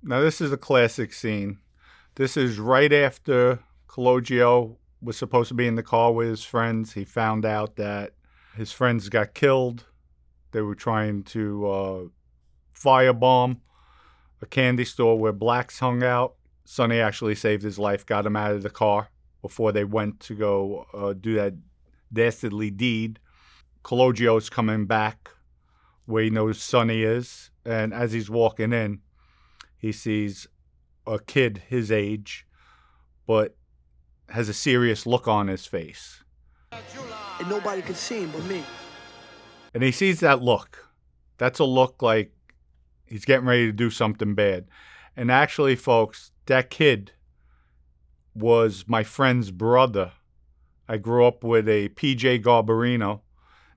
Now, this is a classic scene. This is right after Cologio was supposed to be in the car with his friends. He found out that his friends got killed. They were trying to firebomb a candy store where blacks hung out. Sonny actually saved his life, got him out of the car before they went to go do that dastardly deed. Cologio's coming back where he knows Sonny is, and as he's walking in, he sees a kid his age, but has a serious look on his face. And nobody could see him but me. And he sees that look. That's a look like he's getting ready to do something bad. And actually, folks, that kid was my friend's brother. I grew up with a PJ Garbarino.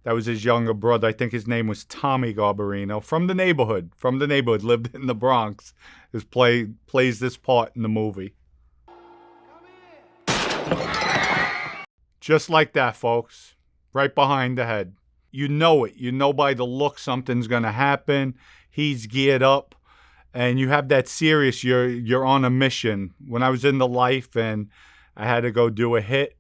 That was his younger brother. I think his name was Tommy Garbarino. From the neighborhood, lived in the Bronx. Plays this part in the movie. Just like that, folks. Right behind the head. You know it. You know by the look something's going to happen. He's geared up. And you have that serious, you're on a mission. When I was in the life and I had to go do a hit,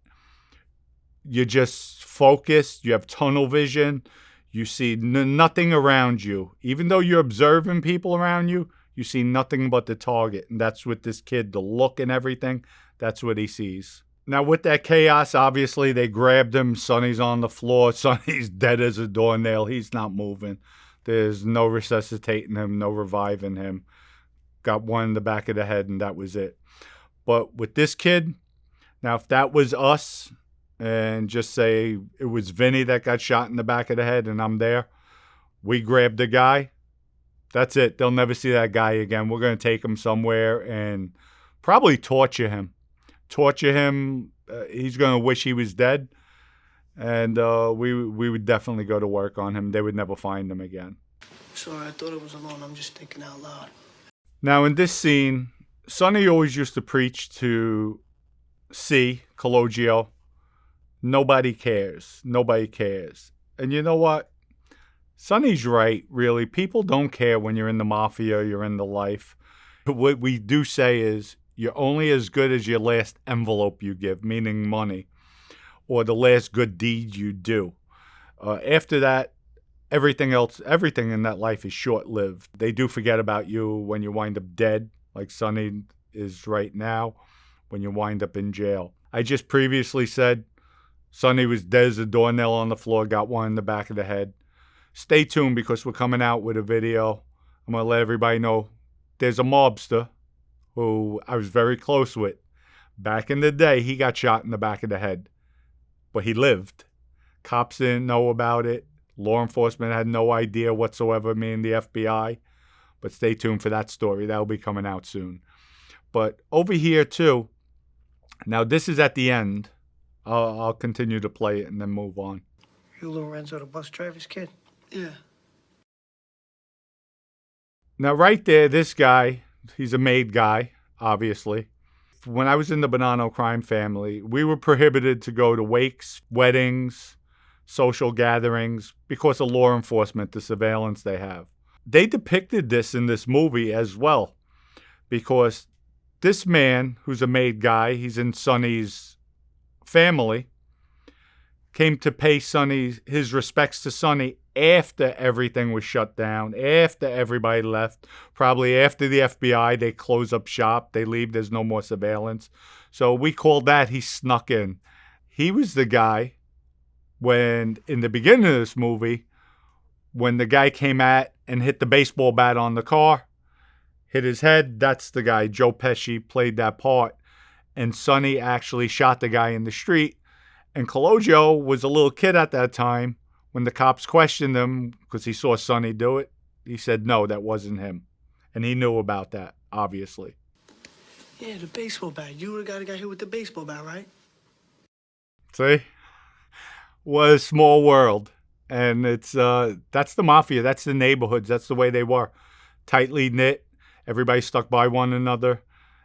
you're just focused. You have tunnel vision. You see nothing around you. Even though you're observing people around you, you see nothing but the target. And that's with this kid, the look and everything. That's what he sees. Now, with that chaos, obviously, they grabbed him. Sonny's on the floor. Sonny's dead as a doornail. He's not moving. There's no resuscitating him, no reviving him. Got one in the back of the head, and that was it. But with this kid, now, if that was us, and just say it was Vinny that got shot in the back of the head and I'm there, we grabbed the guy, that's it. They'll never see that guy again. We're going to take him somewhere and probably torture him. He's going to wish he was dead. And we would definitely go to work on him. They would never find him again. Sorry, I thought I was alone. I'm just thinking out loud. Now, in this scene, Sonny always used to preach to Cologio, nobody cares. Nobody cares. And you know what? Sonny's right, really. People don't care when you're in the Mafia, you're in the life. What we do say is you're only as good as your last envelope you give, meaning money, or the last good deed you do. After that, everything in that life is short-lived. They do forget about you when you wind up dead, like Sonny is right now, when you wind up in jail. I just previously said Sonny was dead as a doornail on the floor, got one in the back of the head. Stay tuned because we're coming out with a video. I'm going to let everybody know there's a mobster who I was very close with. Back in the day, he got shot in the back of the head, but he lived. Cops didn't know about it. Law enforcement had no idea whatsoever, me and the FBI. But stay tuned for that story. That'll be coming out soon. But over here, too, now this is at the end. I'll continue to play it and then move on. You Lorenzo, the bus driver's kid? Yeah. Now, right there, this guy, he's a made guy, obviously. When I was in the Bonanno crime family, we were prohibited to go to wakes, weddings, social gatherings because of law enforcement, the surveillance they have. They depicted this in this movie as well because this man, who's a made guy, he's in Sonny's family, came to pay his respects to Sonny after everything was shut down, after everybody left, probably after the FBI, they close up shop, they leave, there's no more surveillance. So we call that he snuck in. He was the guy when, in the beginning of this movie, when the guy came at and hit the baseball bat on the car, hit his head, that's the guy. Joe Pesci played that part. And Sonny actually shot the guy in the street. And Cologio was a little kid at that time. When the cops questioned him, because he saw Sonny do it, he said, no, that wasn't him. And he knew about that, obviously. Yeah, the baseball bat. You were the guy that got hit with the baseball bat, right? See? What a small world. And it's that's the Mafia. That's the neighborhoods. That's the way they were. Tightly knit. Everybody stuck by one another.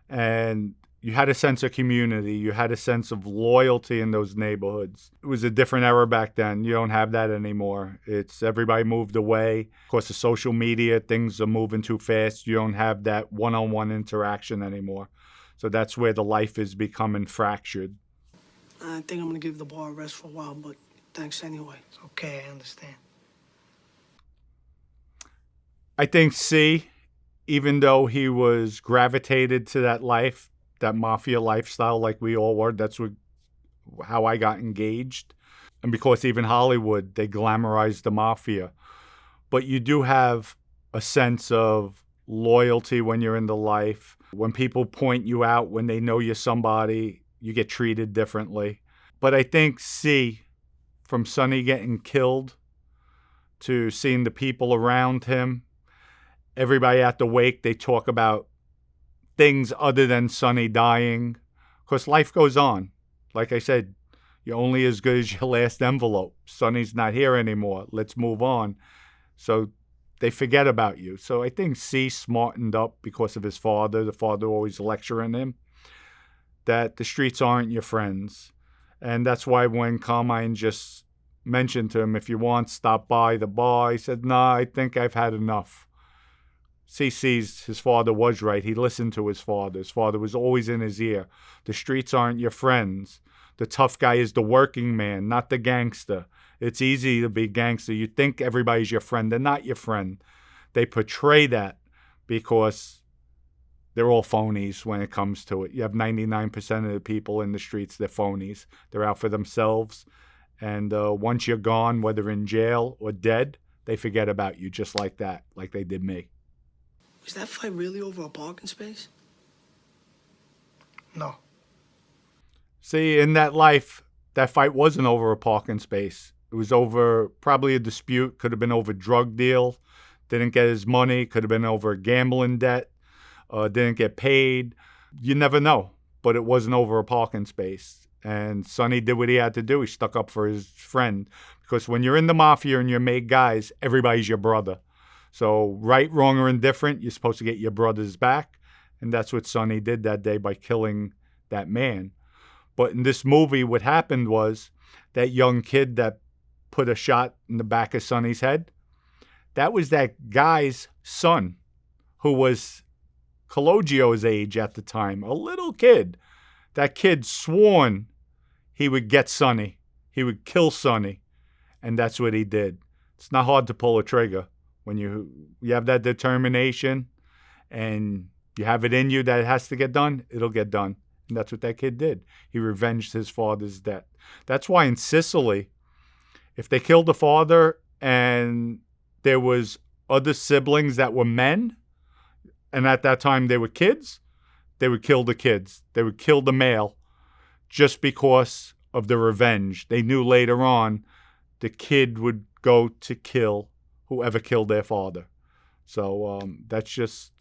And you had a sense of community. You had a sense of loyalty in those neighborhoods. It was a different era back then. You don't have that anymore. It's everybody moved away. Of course, the social media, things are moving too fast. You don't have that one-on-one interaction anymore. So that's where the life is becoming fractured. I think I'm gonna give the bar a rest for a while, but thanks anyway. It's okay, I understand. I think C, even though he was gravitated to that life, that mafia lifestyle like we all were, that's how I got engaged. And because even Hollywood, they glamorized the mafia. But you do have a sense of loyalty when you're in the life. When people point you out, when they know you're somebody, you get treated differently. But I think C, from Sonny getting killed to seeing the people around him, everybody at the wake, they talk about things other than Sonny dying. Because life goes on. Like I said, you're only as good as your last envelope. Sonny's not here anymore. Let's move on. So they forget about you. So I think C smartened up because of his father. The father always lecturing him that the streets aren't your friends. And that's why when Carmine just mentioned to him, if you want, stop by the bar, he said, nah, I think I've had enough. C sees his father was right. He listened to his father. His father was always in his ear. The streets aren't your friends. The tough guy is the working man, not the gangster. It's easy to be gangster. You think everybody's your friend. They're not your friend. They portray that because they're all phonies when it comes to it. You have 99% of the people in the streets, they're phonies. They're out for themselves. And once you're gone, whether in jail or dead, they forget about you just like that, like they did me. Was that fight really over a parking space? No. See, in that life, that fight wasn't over a parking space. It was over probably a dispute. Could have been over drug deal. Didn't get his money. Could have been over a gambling debt. Didn't get paid. You never know. But it wasn't over a parking space. And Sonny did what he had to do. He stuck up for his friend. Because when you're in the mafia and you're made guys, everybody's your brother. So right, wrong, or indifferent, you're supposed to get your brothers back. And that's what Sonny did that day by killing that man. But in this movie, what happened was that young kid that put a shot in the back of Sonny's head, that was that guy's son who was Cologio's age at the time, a little kid. That kid sworn he would get Sonny. He would kill Sonny. And that's what he did. It's not hard to pull a trigger. When you have that determination and you have it in you that it has to get done, it'll get done. And that's what that kid did. He revenged his father's death. That's why in Sicily, if they killed the father and there was other siblings that were men, and at that time they were kids, they would kill the kids. They would kill the male just because of the revenge. They knew later on the kid would go to kill whoever killed their father. So that's just,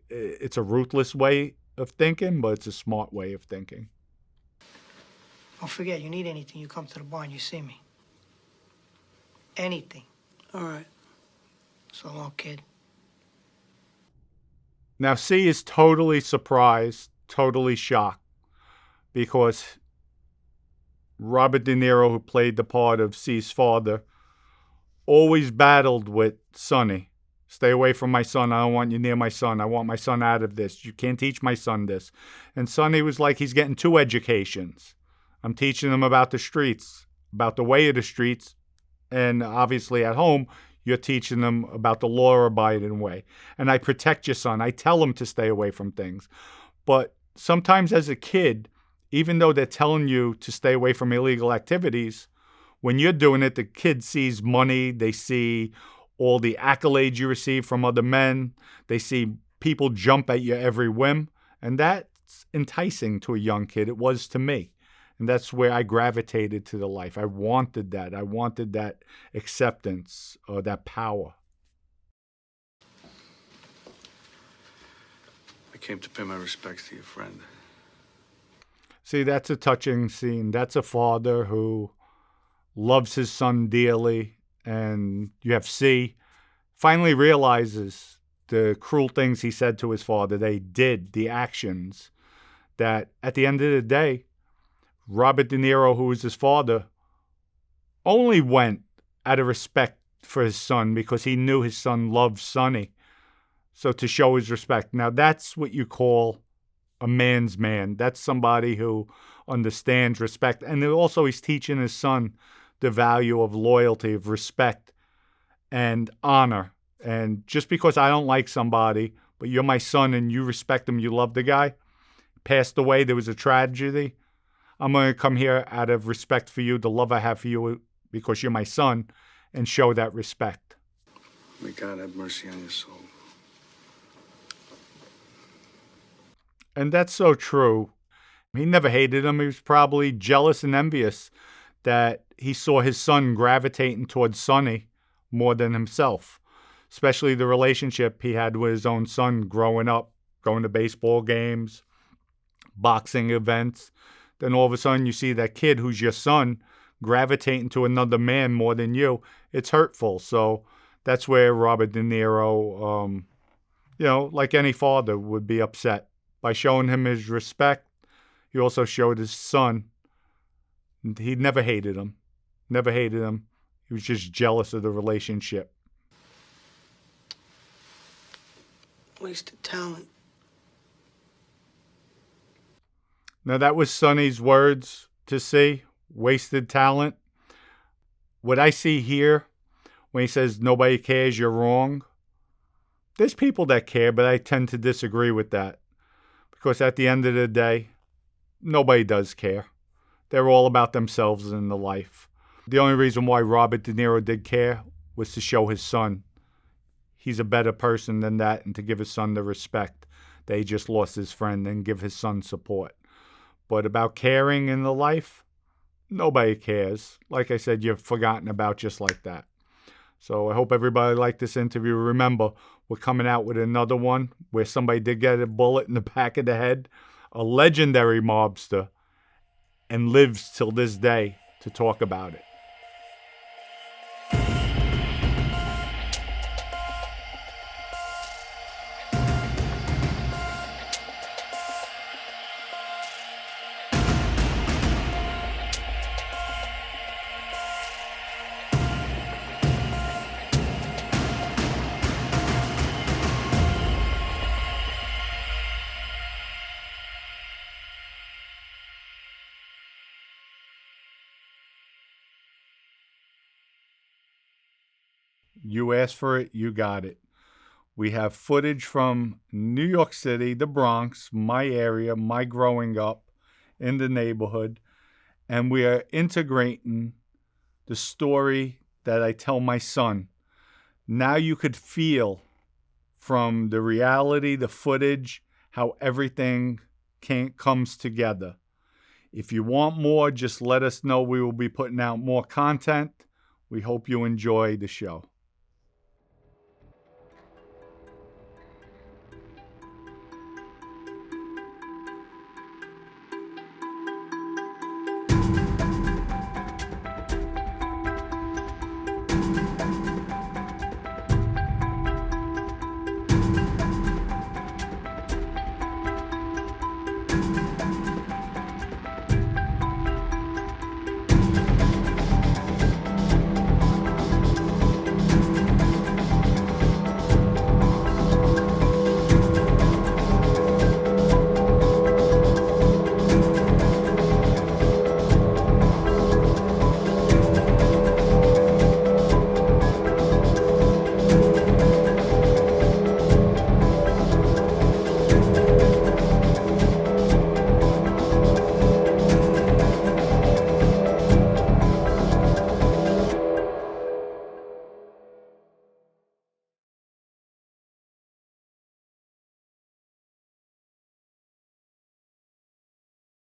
it's a ruthless way of thinking, but it's a smart way of thinking. Don't forget, you need anything, you come to the bar and you see me. Anything. All right. So long, kid. Now, C is totally surprised, totally shocked, because Robert De Niro, who played the part of C's father, always battled with Sonny. Stay away from my son. I don't want you near my son. I want my son out of this. You can't teach my son this. And Sonny was like, he's getting two educations. I'm teaching him about the streets, about the way of the streets. And obviously at home, you're teaching them about the law-abiding way. And I protect your son. I tell him to stay away from things. But sometimes as a kid, even though they're telling you to stay away from illegal activities, when you're doing it, the kid sees money. They see all the accolades you receive from other men. They see people jump at your every whim. And that's enticing to a young kid. It was to me. And that's where I gravitated to the life. I wanted that. I wanted that acceptance or that power. I came to pay my respects to your friend. See, that's a touching scene. That's a father who loves his son dearly. And you have C finally realizes the cruel things he said to his father. They did, the actions. that at the end of the day, Robert De Niro, who was his father, only went out of respect for his son because he knew his son loved Sonny. So to show his respect. Now, that's what you call a man's man. That's somebody who understands respect. And then also he's teaching his son the value of loyalty, of respect, and honor. And just because I don't like somebody, but you're my son and you respect him, you love the guy, passed away, there was a tragedy, I'm going to come here out of respect for you, the love I have for you because you're my son, and show that respect. May God have mercy on your soul. And that's so true. He never hated him. He was probably jealous and envious that he saw his son gravitating towards Sonny more than himself, especially the relationship he had with his own son growing up, going to baseball games, boxing events. Then all of a sudden you see that kid who's your son gravitating to another man more than you. It's hurtful. So that's where Robert De Niro, like any father, would be upset. By showing him his respect, he also showed his son. He never hated him. Never hated him. He was just jealous of the relationship. Wasted talent. Now, that was Sonny's words to see. Wasted talent. What I see here, when he says nobody cares, you're wrong. There's people that care, but I tend to disagree with that. Because at the end of the day, nobody does care. They're all about themselves in the life. The only reason why Robert De Niro did care was to show his son he's a better person than that, and to give his son the respect that he just lost his friend, and give his son support. But about caring in the life, nobody cares. Like I said, you're forgotten about just like that. So I hope everybody liked this interview. Remember, we're coming out with another one where somebody did get a bullet in the back of the head, a legendary mobster, and lives till this day to talk about it. You asked for it, you got it. We have footage from New York City, the Bronx, my area, my growing up in the neighborhood, and we are integrating the story that I tell my son. Now you could feel from the reality, the footage, how everything comes together. If you want more, just let us know. We will be putting out more content. We hope you enjoy the show.